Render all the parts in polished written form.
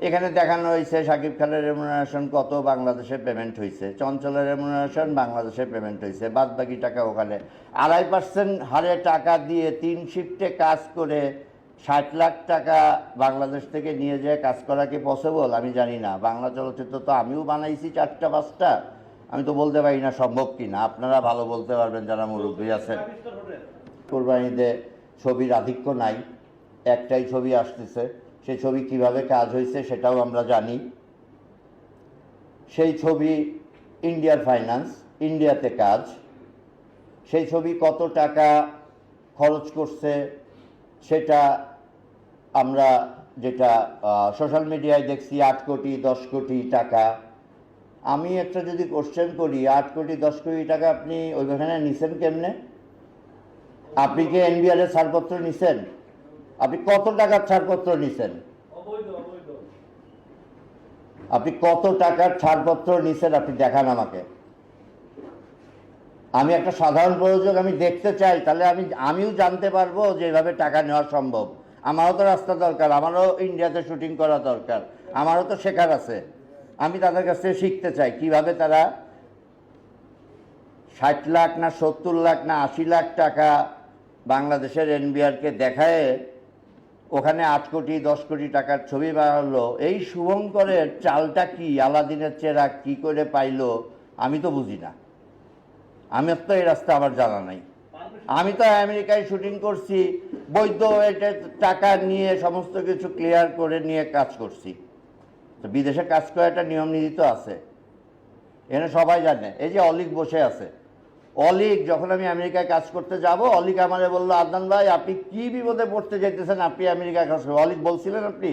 এখানে দেখানো হয়েছে শাকিব খানের রেমুনারেশন কত বাংলাদেশে পেমেন্ট হয়েছে, চঞ্চলের রেমুনারেশন বাংলাদেশে পেমেন্ট হয়েছে, বাদ বাকি টাকা ওখানে। 2.5% হারে টাকা দিয়ে 3 শিফটে কাজ করে 60 লাখ টাকা বাংলাদেশ থেকে নিয়ে যায় কাজ করা কি পসিবল? আমি জানি না। বাংলা চলচ্চিত্র তো আমিও বানাইছি 4টা 5টা, আমি তো বলতে পারি না সম্ভব কি না। আপনারা ভালো বলতে পারবেন যারা মুরব্বী আছেন। কোরবানিতে ছবির আধিক্য নাই, একটাই ছবি আসতেছে, সেই ছবি কিভাবে কাজ হয়েছে সেটাও আমরা জানি। সেই ছবি ইন্ডিয়ার ফাইন্যান্স, ইন্ডিয়াতে কাজ, সেই ছবি কত টাকা খরচ করছে সেটা আমরা যেটা সোশ্যাল মিডিয়ায় দেখছি 8 কোটি 10 কোটি টাকা। আমি একটা যদি কোশ্চেন করি, 8 কোটি 10 কোটি টাকা আপনি ওইখানে নিছেন কেমনে? আপনি কি এনবিআর এর ছাড়পত্র নিছেন? আপনি কত টাকার ছাড়পত্র নিছেন? আপনি কত টাকার ছাড়পত্র নিছেন আপনি দেখান আমাকে। আমি একটা সাধারণ প্রযোজক, আমি দেখতে চাই, তাহলে আমিও জানতে পারবো যে এভাবে টাকা নেওয়া সম্ভব। আমারও তো রাস্তা দরকার, আমারও ইন্ডিয়াতে শুটিং করা দরকার, আমারও তো শেখার আছে। আমি তাদের কাছ থেকে শিখতে চাই কিভাবে তারা 60 লাখ না 70 লাখ না 80 লাখ টাকা বাংলাদেশের এনবিআরকে দেখায় ওখানে 8 কোটি 10 কোটি টাকার ছবি বানালো। এই শুভঙ্করের চালটা কি, আলাদিনের চেরাগ কি করে পাইলো আমি তো বুঝি না। আমি তো এই রাস্তা আমার জানা নাই। আমি তো আমেরিকায় শুটিং করছি, বৈধ এটা টাকা নিয়ে সমস্ত কিছু ক্লিয়ার করে নিয়ে কাজ করছি। তো বিদেশে কাজ করা একটা নিয়ম নীতি তো আছে, এখানে সবাই জানে। এই যে অলিক বসে আছে, অলিক যখন আমি আমেরিকায় কাজ করতে যাব, অলিক আমারে বললো, আদনান ভাই আপনি কি বিপদে পড়তে যাইতেছেন, আপনি আমেরিকায় কাজ করবেন? অলিক বলছিলেন আপনি?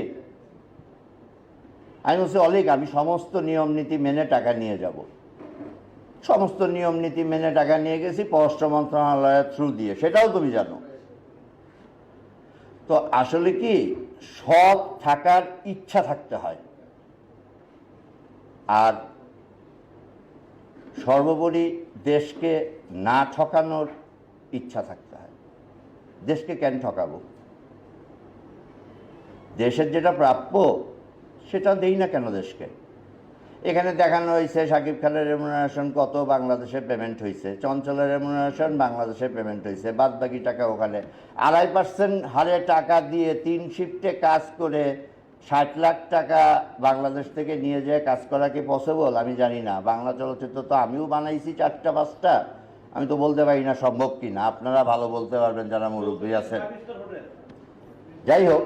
আমি বলছি অলিক আমি সমস্ত নিয়ম নীতি মেনে টাকা নিয়ে যাব। সমস্ত নিয়ম নীতি মেনে টাকা নিয়ে গেছি পররাষ্ট্র মন্ত্রণালয়ের থ্রু দিয়ে, সেটাও তুমি জানো। তো আসলে কি সৎ থাকার ইচ্ছা থাকতে হয়, আর সর্বোপরি দেশকে না ঠকানোর ইচ্ছা থাকতে হয়। দেশকে কেন ঠকাবো? দেশের যেটা প্রাপ্য সেটা দেই না কেন দেশকে? এখানে দেখানো হয়েছে শাকিব খানের রেমুনারেশন কত বাংলাদেশে পেমেন্ট হয়েছে, চঞ্চলের রেমুনারেশন বাংলাদেশে পেমেন্ট হয়েছে, বাদ বাকি টাকা ওখানে। 2.5% হারে টাকা দিয়ে 3 শিফটে কাজ করে 60 লাখ টাকা বাংলাদেশ থেকে নিয়ে যায় কাজ করা কি পসিবল? আমি জানি না। বাংলা চলচ্চিত্র তো আমিও বানাইছি 4টা 5টা, আমি তো বলতে পারি না সম্ভব কি না। আপনারা ভালো বলতে পারবেন যারা মুরব্বী আছেন। যাই হোক,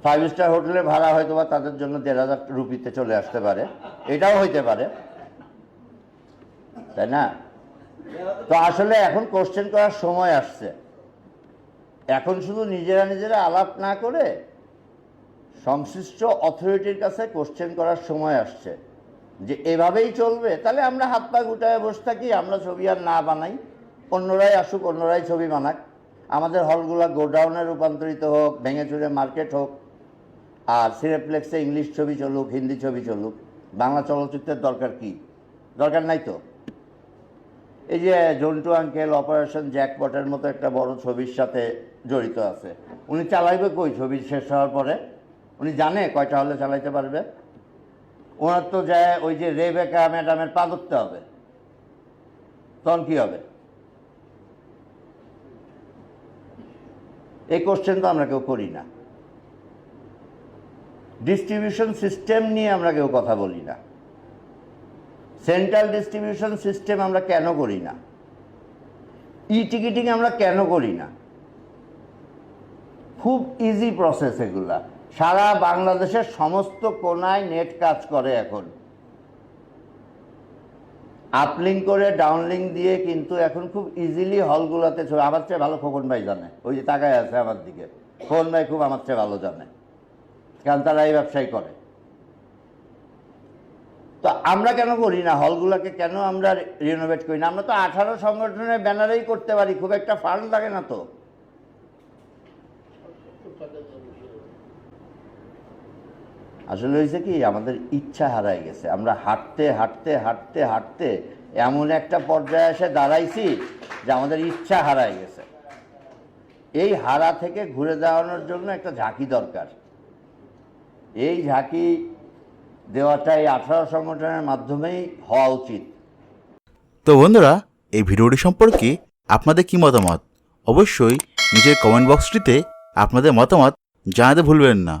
5 স্টার হোটেলে ভাড়া হয়তো বা তাদের জন্য 1,500 রুপিতে চলে আসতে পারে, এটাও হইতে পারে, তাই না? তো আসলে এখন কোশ্চেন করার সময় আসছে। এখন শুধু নিজেরা আলাপ না করে সংশ্লিষ্ট অথরিটির কাছে কোশ্চেন করার সময় আসছে যে এভাবেই চলবে। তাহলে আমরা হাত পা গুটায় বসে থাকি, আমরা ছবি আর না বানাই, অন্যরাই আসুক, অন্যরাই ছবি বানাক, আমাদের হলগুলা গোডাউনে রূপান্তরিত হোক, ভেঙে চুরে মার্কেট হোক, আর সিনেপ্লেক্সে ইংলিশ ছবি চলুক, হিন্দি ছবি চলুক। বাংলা চলচ্চিত্রের দরকার কি? দরকার নাই তো। এই যে জন্টু আঙ্কেল অপারেশন জ্যাকপটের মতো একটা বড় ছবির সাথে জড়িত আছে, উনি চালাইবে কই? ছবি শেষ হওয়ার পরে উনি জানে কয়টা হলে চালাইতে পারবে? ওনার তো যায় ওই যে রেবেকা ম্যাডামের পা ধরতে হবে, তখন কি হবে? এই কোশ্চেন তো আমরা কেউ করি না। ডিস্ট্রিবিউশন সিস্টেম নিয়ে আমরা কেউ কথা বলি না। সেন্ট্রাল ডিস্ট্রিবিউশন সিস্টেম আমরা কেন করি না? ই টিকিটিং আমরা কেন করি না? খুব ইজি প্রসেস এগুলা। সারা বাংলাদেশের সমস্ত কোনায় নেট কাজ করে এখন, আপলিঙ্ক করে ডাউনলিঙ্ক দিয়ে কিন্তু এখন খুব ইজিলি হলগুলোতে ছবি। আমার চেয়ে ভালো খোকন ভাই জানে, ওই যে তাকায় আছে আমার দিকে, খোকন ভাই খুব আমার চেয়ে ভালো জানে, কারণ তারা এই ব্যবসায় করে। তো আমরা কেন করি না? হলগুলোকে কেন আমরা রিনোভেট করি না? আমরা তো 18 সংগঠনের ব্যানারেই করতে পারি, খুব একটা ফান্ড লাগে না তো। আসলে হয়েছে কি, আমাদের ইচ্ছা হারাই গেছে। আমরা হাঁটতে হাঁটতে হাঁটতে হাঁটতে এমন একটা পর্যায়ে এসে দাঁড়াইছি যে আমাদের ইচ্ছা হারাই গেছে। এই হারা থেকে ঘুরে দাঁড়ানোর জন্য একটা ঝাঁকি দরকার। এই ঝাঁকি দেওয়াটাই 18 সংগঠনের মাধ্যমেই হওয়া উচিত। তো বন্ধুরা, এই ভিডিওটি সম্পর্কে আপনাদের কি মতামত অবশ্যই নিজের কমেন্ট বক্সটিতে আপনাদের মতামত জানাতে ভুলবেন না।